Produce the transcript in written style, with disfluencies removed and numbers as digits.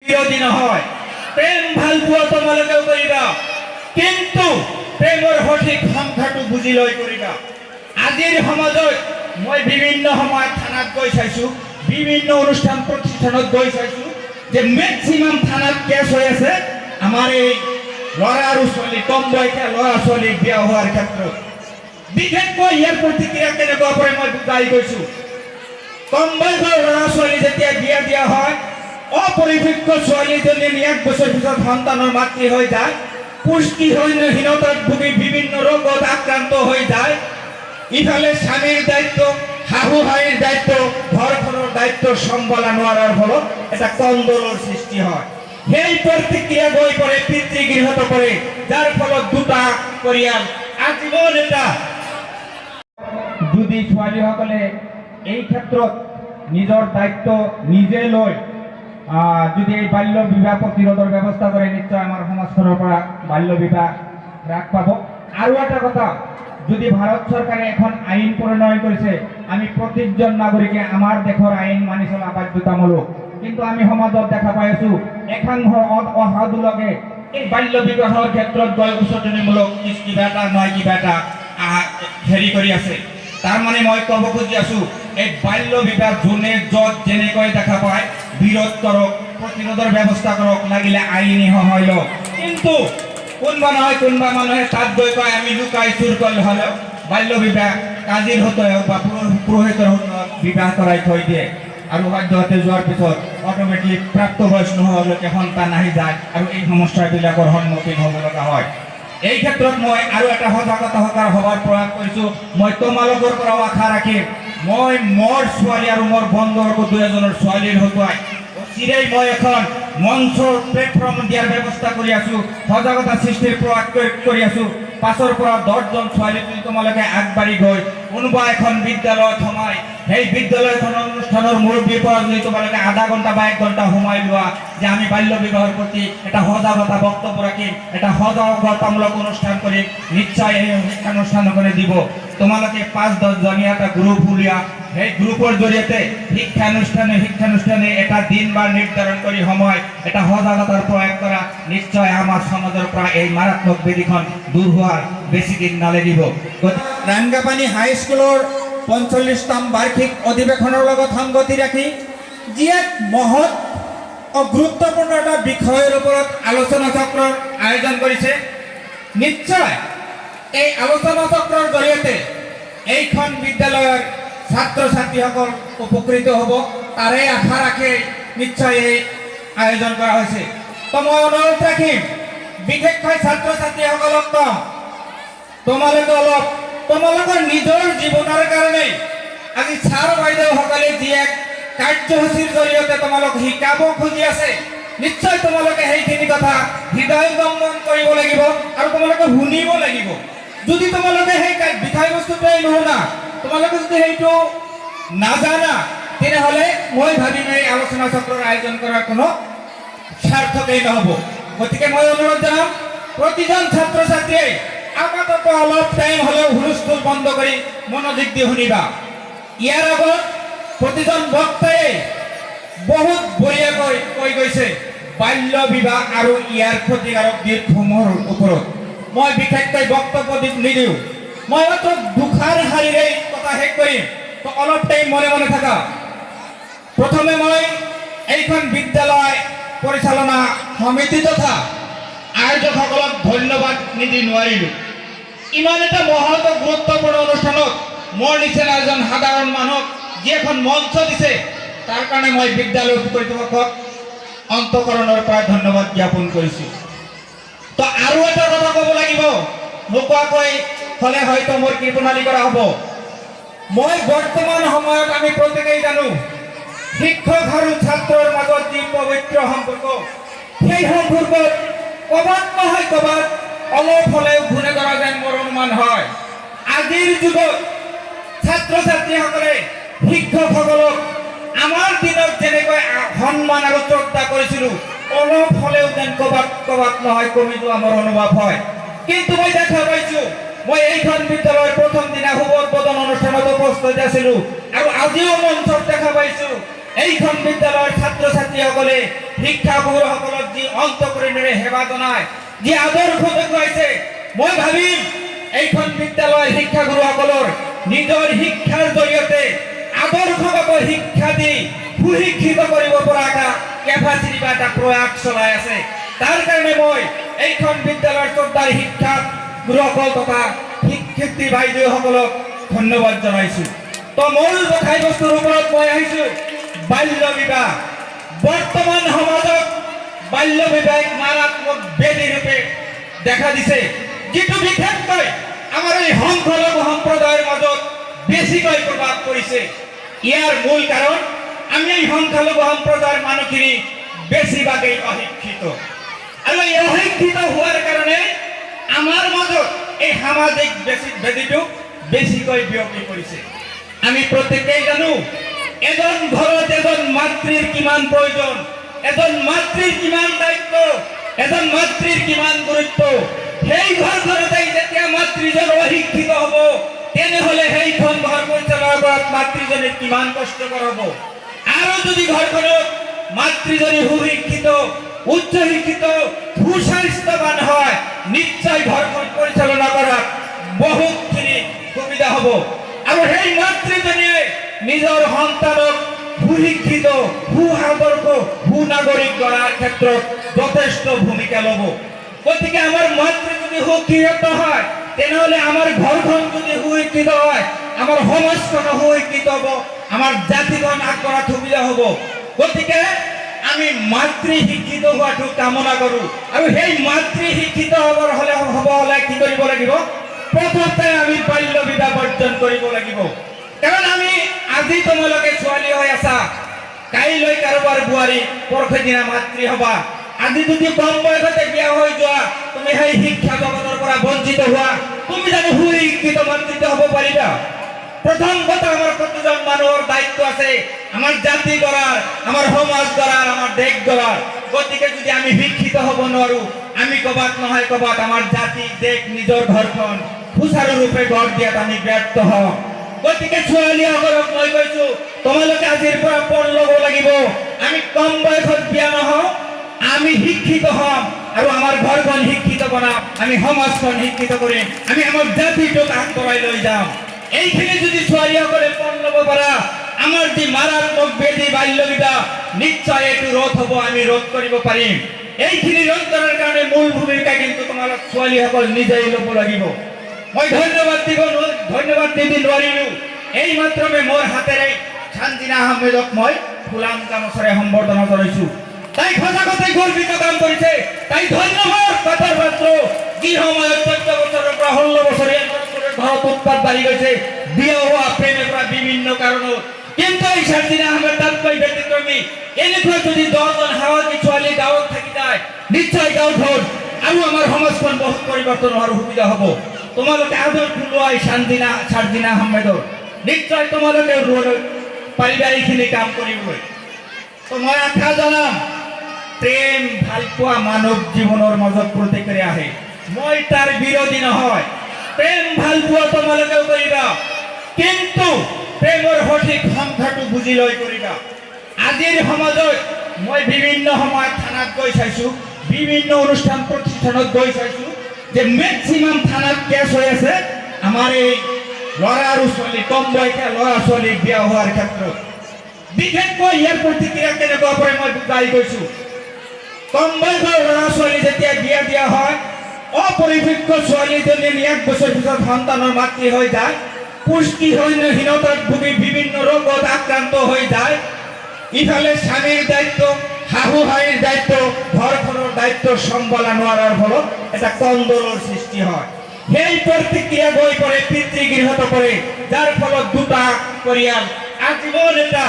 বিৰোধী নহয়। প্ৰেম ভাল পোৱা তোমালোকেও কৰিবা, কিন্তু প্ৰেমৰ সঠিক সংখ্যাটো বুজি লৈ কৰিবা। আজিৰ সমাজত মই বিভিন্ন সময়ত থানাত গৈ চাইছোঁ, বিভিন্ন অনুষ্ঠান প্ৰতিষ্ঠানত গৈ চাইছোঁ যে মেক্সিমাম থানাত কেছ হৈ আছে আমাৰ এই ল'ৰা আৰু ছোৱালী, কম বয়সীয়া ল'ৰা ছোৱালী বিয়া হোৱাৰ ক্ষেত্ৰত। বিশেষকৈ ইয়াৰ প্ৰতিক্ৰিয়া কেনেকুৱা পৰে মই বুজাই গৈছোঁ। কম বয়সৰ ল'ৰা ছোৱালী যেতিয়া বিয়া দিয়া হয়, অপৰিপক্ক ছোৱালীজনী 1 বছৰ পিছত সন্তানৰ মাতৃ হৈ যায়, পুষ্টিহীনতাত ভুগি বিভিন্ন ৰোগত আক্ৰান্ত হৈ যায়। ইফালে স্বামীৰ দায়িত্ব, শাহু হাইৰ দায়িত্ব, ঘৰখনৰ দায়িত্ব চম্ভালা নোৱাৰাৰ ফলত এটা কন্দলৰ সৃষ্টি হয়। সেই প্ৰতিক্ৰিয়া গৈ পৰে পিতৃগৃহত পৰে, যাৰ ফলত দুটা পৰিয়াল আজীৱন এটা। যদি ছোৱালীসকলে এই ক্ষেত্ৰত নিজৰ দায়িত্ব নিজে লৈ যদি এই বাল্য বিবাহ প্ৰতিৰোধৰ ব্যৱস্থা কৰে, নিশ্চয় আমাৰ সমাজখনৰ পৰা বাল্য বিবাহ হ্ৰাস পাব। আৰু এটা কথা, যদি ভাৰত চৰকাৰে এখন আইন প্ৰণয়ন কৰিছে, আমি প্ৰত্যেকজন নাগৰিকে আমাৰ দেশৰ আইন মানি চলা বাধ্যতামূলক, কিন্তু আমি সমাজত দেখা পাই আছো একাংশ অসাধু লোকে এই বাল্য বিবাহৰ ক্ষেত্ৰত গৈ উচতনিমূলক কিবা এটা নহয় কিবা এটা হেৰি কৰি আছে। তাৰমানে মই ক'ব খুজি আছো, এই বাল্য বিবাহ যোনে য'ত যেনেকৈ দেখা পায় বিৰোধ কৰক, প্ৰতিৰোধৰ ব্যৱস্থা কৰক, লাগিলে আইনী সহায় লওক। কিন্তু কোনোবা নহয় কোনোবা মানুহে তাত গৈ কয় আমি লুকাই চুৰ কৰি হ'লেও বাল্য বিবাহ কাজিৰ হতে হওক বা পুৰোহিতৰ বিবাহ কৰাই থৈ দিয়ে, আৰু সদ্যহতে যোৱাৰ পিছত অট'মেটিক প্ৰাপ্তবয়স্ক নোহোৱালৈকে সন্তান আহি যায় আৰু এই সমস্যাবিলাকৰ সন্মুখীন হ'ব লগা হয়। এই ক্ষেত্ৰত মই আৰু এটা সজাগতা সহকাৰ সভাৰ প্ৰয়াস কৰিছোঁ। মই তোমালোকৰ পৰাও আশা ৰাখিম, মই মোৰ ছোৱালী আৰু মোৰ বন্ধুবৰ্গ 2 ছোৱালীৰ হতুৱাই চিৰেই মই এখন মঞ্চৰ প্লেটফৰ্ম দিয়াৰ ব্যৱস্থা কৰি আছোঁ, সজাগতা সৃষ্টিৰ প্ৰয়াস কৰি আছোঁ। 5ৰ পৰা 10জন ছোৱালী যদি তোমালোকে আগবাঢ়ি গৈ কোনোবা এখন বিদ্যালয়ত সোমাই সেই বিদ্যালয়খনৰ অনুষ্ঠানৰ মুৰব্বীৰ পৰা যদি তোমালোকে আধা ঘণ্টা বা 1 ঘণ্টা সোমাই লোৱা যে আমি বাল্য বিবাহৰ প্ৰতি এটা সজাগতা বক্তব্য ৰাখিম, এটা সজাগতামূলক অনুষ্ঠান কৰিম, নিশ্চয় এই শিক্ষানুষ্ঠানখনে দিব। তোমালোকে 5-10 জনীয়া এটা গ্ৰুপ উলিয়া, সেই গ্ৰুপৰ জৰিয়তে শিক্ষানুষ্ঠানে এটা দিন বাৰ নিৰ্ধাৰণ কৰি সময় এটা সজাগতাৰ প্ৰয়াস কৰা, নিশ্চয় আমাৰ সমাজৰ পৰা এই মাৰাত্মক বেদীখন দূৰ হোৱাৰ বেছি দিন নালাগিব। ৰাংগাপানী হাইস্কুলৰ 45তম বাৰ্ষিক অধিৱেশনৰ লগত সংগতি ৰাখি যি এক মহৎ গুৰুত্বপূৰ্ণ এটা বিষয়ৰ ওপৰত আলোচনা চক্ৰৰ আয়োজন কৰিছে, নিশ্চয় এই আলোচনা চক্ৰৰ জৰিয়তে এইখন বিদ্যালয়ৰ ছাত্ৰ ছাত্ৰীসকল উপকৃত হ'ব, তাৰে আশা ৰাখি নিশ্চয় এই আয়োজন কৰা হৈছে। তো মই অনুৰোধ ৰাখিম, বিশেষকৈ ছাত্ৰ ছাত্ৰীসকলক কম, তোমালোকে অলপ তোমালোকৰ নিজৰ জীৱনৰ কাৰণে আজি ছাৰ বাইদেউসকলে যি এক কাৰ্যসূচীৰ জৰিয়তে তোমালোক শিকাব খুজি আছে, নিশ্চয় তোমালোকে সেইখিনি কথা হৃদয়ংগম কৰিব লাগিব আৰু তোমালোকে শুনিব লাগিব। যদি তোমালোকে সেই বিষয়বস্তুটোৱেই নুশুনা, তোমালোকে যদি সেইটো নাজানা, তেনেহ'লে মই ভাবিম এই আলোচনা চক্ৰৰ আয়োজন কৰাৰ কোনো সাৰ্থকেই নহ'ব। গতিকে মই অনুৰোধ জনাম, প্ৰতিজন ছাত্ৰ ছাত্ৰীয়ে আপাতত অলপ টাইম হ'লেও হুলস্থুল বন্ধ কৰি মনোযোগ দি শুনিবা। ইয়াৰ আগত প্ৰতিজন বক্তাই বহুত বঢ়িয়াকৈ কৈ গৈছে বাল্য বিবাহ আৰু ইয়াৰ ক্ষতিকাৰক দিশসমূহৰ ওপৰত। মই বিশেষকৈ বক্তব্য নিদিওঁ, মই মাত্ৰ দুষাৰ শাৰীৰে কথা শেষ কৰিম, তো অলপ টাইম মনে মনে থাকা। প্ৰথমে মই এইখন বিদ্যালয় পৰিচালনা সমিতি তথা আয়োজকসকলক ধন্যবাদ নিদি নোৱাৰিলোঁ। ইমান এটা মহৎ গুৰুত্বপূৰ্ণ অনুষ্ঠানত মোৰ নিচিনা এজন সাধাৰণ মানুহক যি এখন মঞ্চ দিছে, তাৰ কাৰণে মই বিদ্যালয় কৰ্তৃপক্ষক অন্তঃকৰণৰ পৰা ধন্যবাদ জ্ঞাপন কৰিছোঁ। তো আৰু এটা কথা ক'ব লাগিব, নোকোৱাকৈ হ'লে হয়তো মোৰ কৃপণালী কৰা হ'ব। মই বৰ্তমান সময়ত আমি প্ৰত্যেকেই জানো শিক্ষক আৰু ছাত্ৰৰ মাজত যি পবিত্ৰ সম্পৰ্ক, সেই সম্পৰ্কত ক'ৰবাত নহয় ক'ৰবাত অলপ হ'লেও ঘূণে ধৰা যেন মোৰ অনুমান হয়। আজিৰ যুগত ছাত্ৰ ছাত্ৰীসকলে শিক্ষকসকলক আমাৰ দিনত যেনেকৈ সন্মান আৰু শ্ৰদ্ধা কৰিছিলোঁ, অলপ হ'লেও যেন ক'ৰবাত নহয় কমি যোৱা মোৰ অনুভৱ হয়। কিন্তু মই দেখা পাইছোঁ, মই এইখন বিদ্যালয়ৰ প্ৰথম দিনা শুভ উদ্বোধন অনুষ্ঠানত উপস্থিত আছিলোঁ আৰু আজিও মঞ্চত দেখা পাইছোঁ এইখন বিদ্যালয়ৰ ছাত্ৰ ছাত্ৰীসকলে শিক্ষাগুৰুসকলক যি অন্তঃকৰণেৰে সেৱা জনায়, যি আদৰ্শ দেখুৱাইছে, মই ভাবিম এইখন বিদ্যালয়ৰ শিক্ষাগুৰুসকলৰ নিজৰ শিক্ষাৰ জৰিয়তে আদৰ্শগত শিক্ষা দি সুশিক্ষিত কৰিব পৰা এটা কেপাচিটি বা এটা প্ৰয়াস চলাই আছে। তাৰ কাৰণে মই এইখন বিদ্যালয়ৰ শ্ৰদ্ধাৰ শিক্ষাগুৰুসকল তথা শিক্ষয়িত্ৰী বাইদেউসকলক ধন্যবাদ জনাইছো। তো মূল কথাবস্তুৰ ওপৰত মই আহিছো বাল্য বিবাহ। বৰ্তমান সমাজত বাল্য বিবাহ মাৰাত্মক ব্যাধি ৰূপে দেখা দিছে, যিটো বিশেষকৈ আমাৰ এই সংখ্যালঘু সম্প্ৰদায়ৰ মাজত বেছিকৈ প্ৰভাৱ পৰিছে। ইয়াৰ মূল কাৰণ আমি এই সংখ্যালঘু সম্প্ৰদায়ৰ মানুহখিনি বেছিভাগেই অশিক্ষিত, আৰু এই অশিক্ষিত হোৱাৰ কাৰণে আমাৰ মাজত এই সামাজিক ব্যাধিটো বেছিকৈ বিয়পি পৰিছে। আমি প্ৰত্যেকেই জানো এজন ঘৰত এজন মাতৃৰ কিমান প্ৰয়োজন, এজন মাতৃৰ কিমান দায়িত্ব, এজন মাতৃৰ কিমান গুৰুত্ব। সেই ঘৰখনতেই যেতিয়া মাতৃজন অশিক্ষিত হ'ব, তেনেহ'লে সেইখন ঘৰ পৰিচালনা কৰাত মাতৃজনীৰ কিমান কষ্টকৰ হ'ব। আৰু যদি ঘৰখনত মাতৃজনী সুশিক্ষিত, উচ্চ শিক্ষিত, সুস্বাস্থ্যৱান হয়, নিশ্চয় ঘৰখন পৰিচালনা কৰাত বহুতখিনি সুবিধা হ'ব। আৰু সেই মাতৃজনীয়ে নিজৰ সন্তানক সুশিক্ষিত, সুআদৰ্শ, সুনাগৰিক গঢ়াৰ ক্ষেত্ৰত যথেষ্ট ভূমিকা ল'ব। গতিকে আমাৰ মাতৃ যদি সুশিক্ষিত হয়, তেনেহ'লে আমাৰ ঘৰখন যদি সুশিক্ষিত হয়, আমাৰ সমাজখন সুশিক্ষিত হ'ব, আমাৰ জাতিখন আগবঢ়াত সুবিধা হ'ব। গতিকে আমি মাতৃ শিক্ষিত হোৱাটো কামনা কৰোঁ। আৰু সেই মাতৃ শিক্ষিত হ'বৰ হ'লে কি কৰিব লাগিব? প্ৰথমতে আমি বাল্য বিবাহ বৰ্জন কৰিব লাগিব। কাৰণ আমি আজি তোমালোকে ছোৱালী হৈ আছা, কাইলৈ কাৰোবাৰ বোৱাৰী, পৰহি দিনা মাতৃ হ'বা। আজি যদি কম বয়সতে বিয়া হৈ যোৱা, তুমি সেই শিক্ষা জগতৰ পৰা বঞ্চিত হোৱা, তুমি জানো সুশিক্ষিত মাতৃত্ব হ'ব পাৰিবা? প্ৰথম কথা, আমাৰ প্ৰতিজন মানুহৰ দায়িত্ব আছে আমাৰ জাতি গঢ়াৰ, আমাৰ সমাজ গঢ়াৰ, আমাৰ দেশ গঢ়াৰ। গতিকে যদি আমি শিক্ষিত হ'ব নোৱাৰো, আমি ক'বাত নহয় ক'বাত আমাৰ জাতি, দেশ, নিজৰ ঘৰখন সুচাৰুৰূপে গঢ় দিয়াত আমি ব্যৰ্থ হওঁ। গতিকে ছোৱালীসকলক মই কৈছো, তোমালোকে আজিৰ পৰা পণ ল'ব লাগিব। আমি কম বয়সত বিয়া নহওঁ, আমি শিক্ষিত হ'ম আৰু আমাৰ ঘৰখন শিক্ষিত বনাম, আমি সমাজখন শিক্ষিত কৰিম, আমি আমাৰ জাতিটোক আগবঢ়াই লৈ যাম। এইখিনি যদি ছোৱালীসকলে পণ ল'ব পাৰা, আমাৰ যি মাৰাত্মক ব্যাধি বাল্য বিবাহ, নিশ্চয় এইটো ৰোধ হ'ব, আমি ৰোধ কৰিব পাৰিম। এইখিনি ৰোধ কৰাৰ কাৰণে মূল ভূমিকা কিন্তু তোমালোক ছোৱালীসকল নিজেই ল'ব লাগিব। মই ধন্যবাদ নিদি নোৱাৰিলোঁ। এই মাত্ৰ মোৰ হাতেৰে চাঞ্জিনা আহমেদক মই ফুলাম গামোচাৰে সম্বৰ্ধনা জনাইছোঁ। তাই সঁচাকতে গৰ্বিত কাম কৰিছে, তাই ধন্যবাদ পাতৰ পাত্ৰ। যি সময়ত 14 বছৰৰ পৰা 16 বছৰীয়া ঘৰত উৎপাত বাঢ়ি গৈছে, বিয়া হোৱা প্ৰেমে পৰা বিভিন্ন কাৰণত, কিন্তু এই চাঞ্জিনা আহমেদ তাতকৈ ব্যতিক্ৰমী। এনেকুৱা যদি 10জন সাহসী ছোৱালী গাঁৱত থাকি যায়, নিশ্চয় গাঁওখন আৰু আমাৰ সমাজখন বহুত পৰিৱৰ্তন হোৱাৰ সুবিধা হ'ব। তোমালোকে আদৰ লোৱা এই চাঞ্জিনা আহমেদৰ, নিশ্চয় তোমালোকে পাৰিবা এইখিনি কাম কৰিবলৈ। তো মই আশা জনাম, প্ৰেম ভালপোৱা মানৱ জীৱনৰ মাজত প্ৰত্যেকৰে আহে, মই তাৰ বিৰোধী নহয়। প্ৰেম ভালপোৱা তোমালোকেও কৰিবা, কিন্তু প্ৰেমৰ সঠিক সংখ্যাটো বুজি লৈ কৰিবা। আজিৰ সমাজত মই বিভিন্ন সময়ত থানাত গৈ চাইছোঁ, বিভিন্ন অনুষ্ঠান প্ৰতিষ্ঠানত গৈ চাইছোঁ যে মেক্সিমাম থানাত কেছ হৈ আছে আমাৰ এই ল'ৰা আৰু ছোৱালী, কম বয়সীয়া ল'ৰা ছোৱালী বিয়া হোৱাৰ ক্ষেত্ৰত। বিশেষকৈ ইয়াৰ প্ৰতিক্ৰিয়া কেনেকুৱা পৰে মই বুজাই গৈছোঁ। কম বয়সৰ ল'ৰা ছোৱালী যেতিয়া বিয়া দিয়া হয়, অপৰিপক্ক ছোৱালীজনী 1 বছৰ পিছত সন্তানৰ মাতৃ হৈ যায়, পুষ্টিহীনতাত ভুগি বিভিন্ন ৰোগত আক্ৰান্ত হৈ যায়। ইফালে স্বামীৰ দায়িত্ব, শাহু হাঁহিৰ দায়িত্ব, ঘৰখনৰ দায়িত্ব চম্ভালা নোৱাৰাৰ ফলত এটা কন্দলৰ সৃষ্টি হয়। সেই প্ৰতিক্ৰিয়া গৈ পৰে পিতৃগৃহত পৰে, যাৰ ফলত দুটা পৰিয়াল আজীৱন এটা